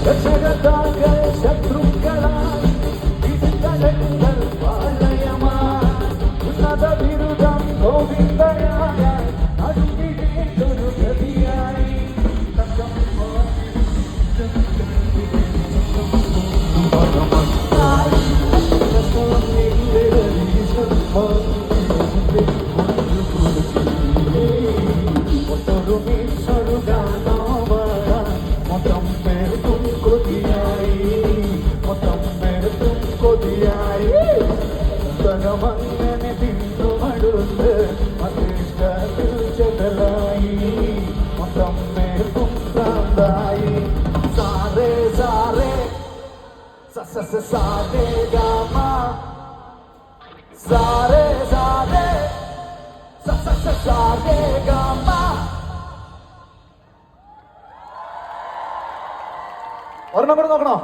രക്ഷകതാകൾ ശത്രുക്കളായി വിധിതലങ്ങൾ പാളയമായി ഉന്നത ബിരുദം ഗോവിന്ദനായ നടുവിടേണ്ടൊരു ഗതിയായി അങ്ങനെ തിന്നുമടുത്ത് മതിഷ്ടത്തിൽ ചെതലായി മൊത്തം മേൽക്കും പ്രാന്തായി സാറേ സാറേ സാരേ ഗാമ സാരേ സാരേ സാരേ ഗാമ. ഒരെണ്ണം കൂടെ നോക്കണോ?